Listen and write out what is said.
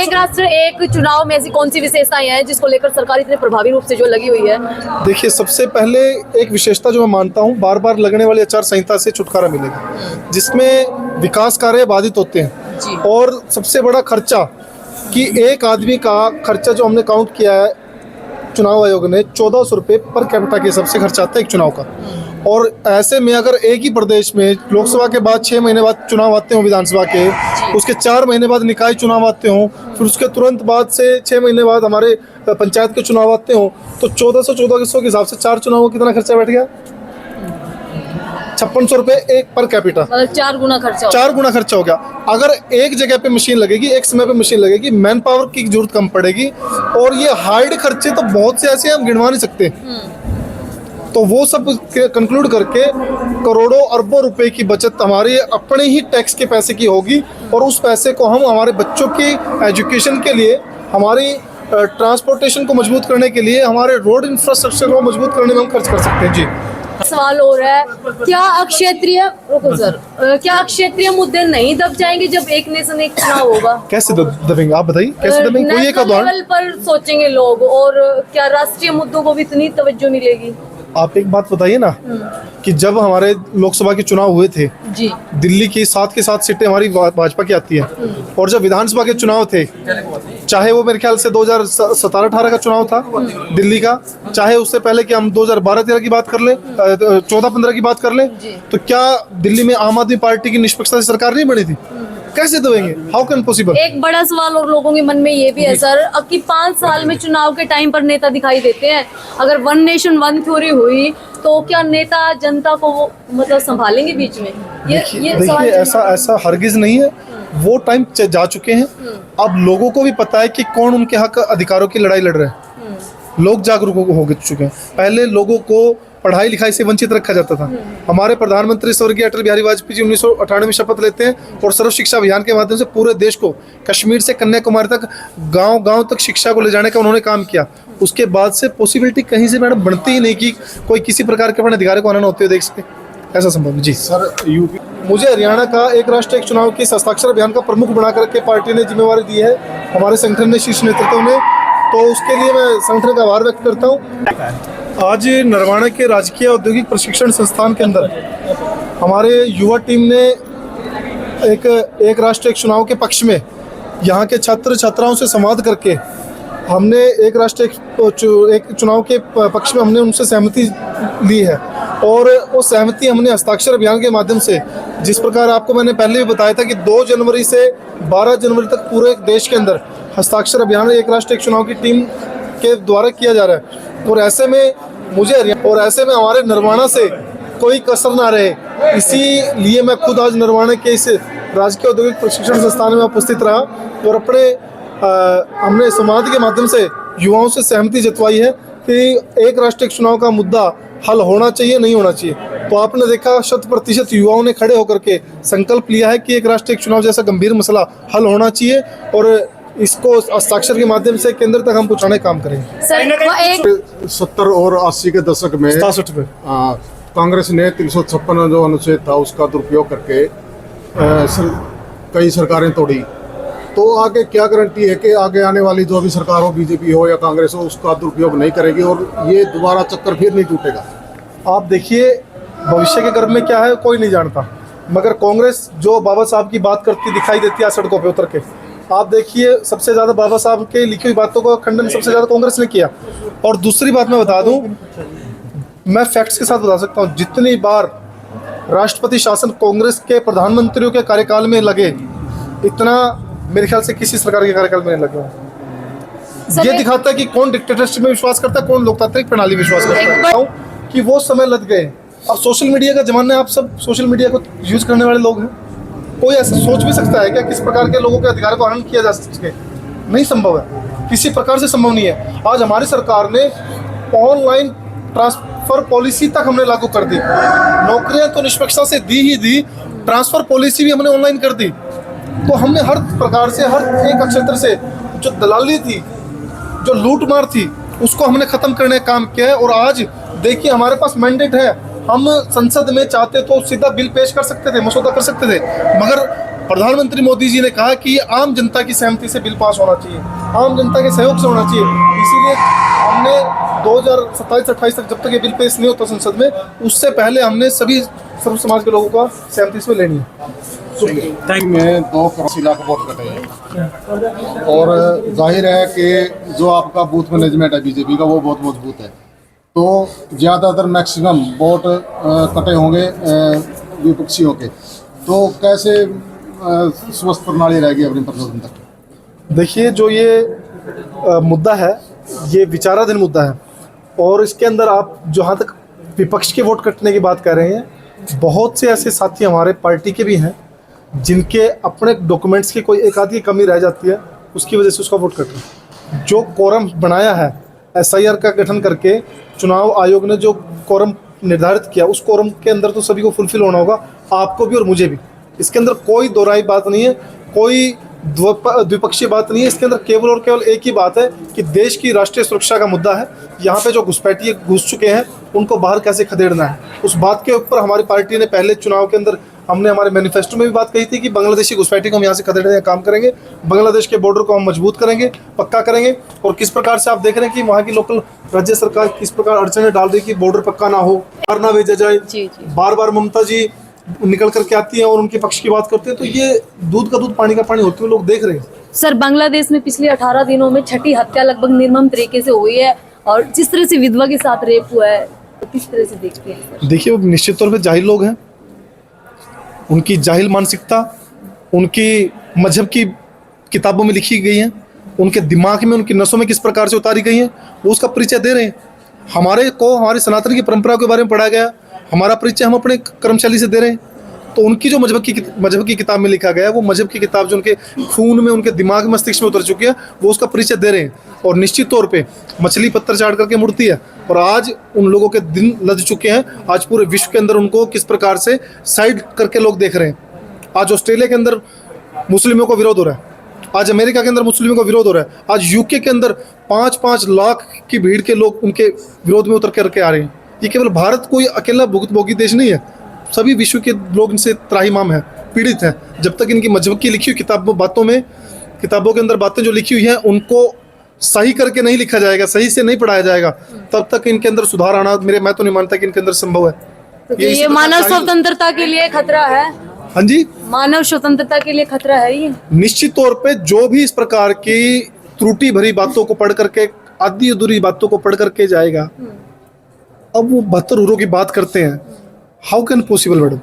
एक राष्ट्र एक चुनाव में ऐसी कौन सी विशेषताएं हैं जिसको लेकर सरकार इतने प्रभावी रूप से जो लगी हुई है? देखिए, सबसे पहले एक विशेषता जो मैं मानता हूँ, बार बार लगने वाली आचार संहिता से छुटकारा मिलेगा, जिसमें विकास कार्य बाधित होते हैं। और सबसे बड़ा खर्चा कि एक आदमी का खर्चा जो हमने काउंट किया है चुनाव आयोग ने, 1400 रुपये पर कैपिटा के हिसाब से खर्चा आता है एक चुनाव का। और ऐसे में अगर एक ही प्रदेश में लोकसभा के बाद 6 महीने बाद चुनाव आते हों, विधानसभा के उसके 4 महीने बाद निकाय चुनाव आते हों, फिर उसके तुरंत बाद से 6 महीने बाद हमारे पंचायत के चुनाव आते हों, तो 1400 के हिसाब से 4 चुनावों कितना खर्चा बैठ गया? 5600 रुपये एक पर कैपिटा, मतलब 4 गुना खर्चा 4 गुना खर्चा हो गया। अगर एक जगह पे मशीन लगेगी, एक समय पे मशीन लगेगी, मैन पावर की जरूरत कम पड़ेगी। और ये हार्ड खर्चे तो बहुत से ऐसे हम गिनवा नहीं सकते। तो वो सब कंक्लूड करके करोड़ों अरबों रुपए की बचत हमारे अपने ही टैक्स के पैसे की होगी। और उस पैसे को हम हमारे बच्चों की एजुकेशन के लिए, हमारी ट्रांसपोर्टेशन को मजबूत करने के लिए, हमारे रोड इंफ्रास्ट्रक्चर को मजबूत करने में हम खर्च कर सकते हैं। जी, सवाल हो रहा है, क्या अक्षेत्रीय मुद्दे नहीं दब जाएंगे जब एक नेशन एक चुनाव होगा? कैसे दबेंगे आप बताइए, कैसे दबेंगे? कोई एक उदाहरण लेवल पर सोचेंगे लोग, और क्या राष्ट्रीय मुद्दों को भी इतनी तवज्जो मिलेगी? आप एक बात बताइए ना कि जब हमारे लोकसभा के चुनाव हुए थे जी, दिल्ली की 7 के 7 सीटें हमारी भाजपा की आती है। और जब विधानसभा के चुनाव थे, चाहे वो मेरे ख्याल से 2017-18 का चुनाव था दिल्ली का, चाहे उससे पहले कि हम 2012-13 की बात कर लें, 14-15 की बात कर लें, तो क्या दिल्ली में आम आदमी पार्टी की निष्पक्षता से सरकार नहीं बनी थी? कैसे दबेंगे? How can possible? एक बड़ा सवाल और लोगों के मन में ये भी है सर, अब की 5 साल में चुनाव के टाइम पर नेता दिखाई देते हैं। अगर वन नेशन वन थ्योरी हुई तो क्या नेता जनता को मतलब संभालेंगे बीच में? ये देखिए, ऐसा हरगिज नहीं है। वो टाइम जा चुके हैं। अब लोगों को भी पता है कि कौन उनके हक अधिकारों की लड़ाई लड़ रहे हैं। लोग जागरूक हो चुके हैं। पहले लोगों को पढ़ाई लिखाई से वंचित रखा जाता था। हमारे प्रधानमंत्री स्वर्गीय अटल बिहारी वाजपेयी जी 1998 में शपथ लेते हैं और सर्व शिक्षा अभियान के माध्यम से पूरे देश को कश्मीर से कन्याकुमारी तक गांव-गांव तक शिक्षा को ले जाने का उन्होंने काम किया। उसके बाद से पॉसिबिलिटी कहीं से मैडम बनती ही नहीं कि कोई किसी प्रकार के अपने अधिकार को हनन होते हुए देख सके। ऐसा संभव? जी सर, यूपी मुझे हरियाणा का एक राष्ट्र एक चुनाव के हस्ताक्षर अभियान का प्रमुख बना करके पार्टी ने जिम्मेवारी दी है, हमारे संगठन ने, शीर्ष नेतृत्व ने। तो उसके लिए मैं संगठन का आभार व्यक्त करता हूँ। आज नरवाना के राजकीय औद्योगिक प्रशिक्षण संस्थान के अंदर हमारे युवा टीम ने एक राष्ट्र एक चुनाव के पक्ष में यहाँ के छात्र छात्राओं से संवाद करके हमने एक राष्ट्र एक चुनाव के पक्ष में हमने उनसे सहमति ली है। और वो सहमति हमने हस्ताक्षर अभियान के माध्यम से, जिस प्रकार आपको मैंने पहले भी बताया था कि 2 जनवरी से 12 जनवरी तक पूरे देश के अंदर हस्ताक्षर अभियान एक राष्ट्र एक चुनाव की टीम के द्वारा किया जा रहा है। और ऐसे में हमारे नरवाना से कोई कसर ना रहे, इसीलिए मैं खुद आज नरवाना के इस राजकीय औद्योगिक प्रशिक्षण संस्थान में उपस्थित रहा और हमने संवाद के माध्यम से युवाओं से सहमति जतवाई है कि एक राष्ट्र एक चुनाव का मुद्दा हल होना चाहिए, नहीं होना चाहिए। तो आपने देखा 100% युवाओं ने खड़े होकर के संकल्प लिया है कि एक राष्ट्र एक चुनाव जैसा गंभीर मसला हल होना चाहिए और इसको हस्ताक्षर के माध्यम से केंद्र तक हम पहुँचाने का काम करेंगे। 70 और 80 के दशक में 67 में कांग्रेस ने 356 जो अनुच्छेद था उसका दुरुपयोग करके कई सरकारें तोड़ी। तो आगे क्या गारंटी है कि आगे आने वाली जो भी सरकार हो, बीजेपी हो या कांग्रेस हो, उसका दुरुपयोग नहीं करेगी और ये दोबारा चक्कर फिर नहीं टूटेगा? आप देखिए, भविष्य के गर्भ में क्या है कोई नहीं जानता, मगर कांग्रेस जो बाबा साहब की बात करती दिखाई देती है सड़कों पे उतर के। आप देखिए, सबसे ज़्यादा बाबा साहब के लिखी हुई बातों का खंडन सबसे ज़्यादा कांग्रेस ने किया। और दूसरी बात मैं बता दूं, मैं फैक्ट्स के साथ बता सकता हूं, जितनी बार राष्ट्रपति शासन कांग्रेस के प्रधानमंत्रियों के कार्यकाल में लगे, इतना मेरे ख्याल से किसी सरकार के कार्यकाल में नहीं लगा। ये दिखाता है कि कौन डिक्टेटरशिप में विश्वास करता है, कौन लोकतांत्रिक प्रणाली में विश्वास करता है। कि वो समय लग गए। अब सोशल मीडिया का जमाना है, आप सब सोशल मीडिया को यूज करने वाले लोग हैं। कोई ऐसा सोच भी सकता है क्या किस प्रकार के लोगों के अधिकार को हनन किया जा सके? नहीं संभव है, किसी प्रकार से संभव नहीं है। आज हमारी सरकार ने ऑनलाइन ट्रांसफर पॉलिसी तक हमने लागू कर दी। नौकरियां तो निष्पक्षता से दी ही दी, ट्रांसफर पॉलिसी भी हमने ऑनलाइन कर दी। तो हमने हर प्रकार से, हर एक क्षेत्र से जो दलाली थी, जो लूटमार थी, उसको हमने खत्म करने का काम किया है। और आज देखिए, हमारे पास मैंडेट है, हम संसद में चाहते तो सीधा बिल पेश कर सकते थे, मसौदा कर सकते थे, मगर प्रधानमंत्री मोदी जी ने कहा कि ये आम जनता की सहमति से बिल पास होना चाहिए, आम जनता के सहयोग से होना चाहिए। इसीलिए हमने 2027-28 तक जब तक ये बिल पेश नहीं होता संसद में, उससे पहले हमने सभी सर्व समाज के लोगों का सहमति इसमें लेनी है। में 2 करोड़ लाख वोट कटे हैं और जाहिर है कि जो आपका बूथ मैनेजमेंट है बीजेपी का वो बहुत मजबूत है, तो ज़्यादातर मैक्सिमम वोट कटे होंगे विपक्षियों के, तो कैसे स्वस्थ प्रणाली रहेगी अपनी प्रशासन तक? देखिए, जो ये मुद्दा है ये विचाराधीन मुद्दा है और इसके अंदर आप जहाँ तक विपक्ष के वोट कटने की बात कर रहे हैं, बहुत से ऐसे साथी हमारे पार्टी के भी हैं जिनके अपने डॉक्यूमेंट्स की कोई एक आधी कमी रह जाती है, उसकी वजह से उसका वोट कट रहा है। जो कोरम बनाया है SIR का गठन करके, चुनाव आयोग ने जो कोरम निर्धारित किया, उस कोरम के अंदर तो सभी को फुलफिल होना होगा, आपको भी और मुझे भी। इसके अंदर कोई दोहराई बात नहीं है, कोई द्विपक्षीय बात नहीं है। इसके अंदर केवल और केवल एक ही बात है कि देश की राष्ट्रीय सुरक्षा का मुद्दा है। यहाँ पे जो घुसपैठिए घुस चुके हैं उनको बाहर कैसे खदेड़ना है, उस बात के ऊपर हमारी पार्टी ने पहले चुनाव के अंदर, हमने हमारे मैनिफेस्टो में भी बात कही थी कि बांग्लादेशी घुसपैठी को हम यहाँ से खदेड़ने का काम करेंगे, बांग्लादेश के बॉर्डर को हम मजबूत करेंगे, पक्का करेंगे। और किस प्रकार से आप देख रहे हैं कि वहाँ की लोकल राज्य सरकार किस प्रकार अड़चने डाल रही है कि बॉर्डर पक्का ना हो, बाहर ना भेजा जाए। बार बार ममता जी निकल करके आती है और उनके पक्ष की बात करते हैं, तो ये दूध का दूध पानी का पानी होते हुए लोग देख रहे हैं। सर, बांग्लादेश में पिछले 18 दिनों में 6ठी हत्या लगभग निर्मम तरीके से हुई है और जिस तरह से विधवा के साथ रेप हुआ है, तो किस तरह से देखते हैं? देखिए, वो निश्चित तौर पे जाहिल लोग हैं, उनकी जाहिल मानसिकता उनकी मजहब की किताबों में लिखी गई है, उनके दिमाग में, उनकी नसों में किस प्रकार से उतारी गई है, वो उसका परिचय दे रहे हैं। हमारे को हमारी सनातन की परंपरा के बारे में पढ़ाया गया, हमारा परिचय हम अपने कर्मशैली से दे रहे हैं। तो उनकी जो मजहब की किताब में लिखा गया है, वो मजहब की किताब जो उनके खून में, उनके दिमाग मस्तिष्क में उतर चुकी है, वो उसका परिचय दे रहे हैं। और निश्चित तौर पे मछली पत्थर चाट करके मुड़ती है, और आज उन लोगों के दिन लद चुके हैं। आज पूरे विश्व के अंदर उनको किस प्रकार से साइड करके लोग देख रहे हैं। आज ऑस्ट्रेलिया के अंदर मुस्लिमों को विरोध हो रहा है, आज अमेरिका के अंदर मुस्लिमों को विरोध हो रहा है, आज यूके के अंदर 5-5 लाख की भीड़ के लोग उनके विरोध में उतर करके आ रहे हैं। ये केवल भारत कोई अकेला भुगतभोगी देश नहीं है, सभी विश्व के लोग इनसे त्राहिमाम हैं, पीड़ित हैं। जब तक इनकी मजहब की लिखी हुई किताबों के अंदर बातें जो लिखी हुई हैं उनको सही करके नहीं लिखा जाएगा, सही से नहीं पढ़ाया जाएगा, तब तक इनके अंदर सुधार आना मैं तो नहीं मानता कि इनके अंदर संभव है। तो ये मानव स्वतंत्रता के लिए खतरा है? हाँ जी, मानव स्वतंत्रता के लिए खतरा है ये? निश्चित तौर पे जो भी इस प्रकार की त्रुटि भरी बातों को पढ़ करके, आधी अधूरी बातों को पढ़ करके जाएगा, अब वो 72 की बात करते हैं, हाउ कैन पॉसिबल मैडम?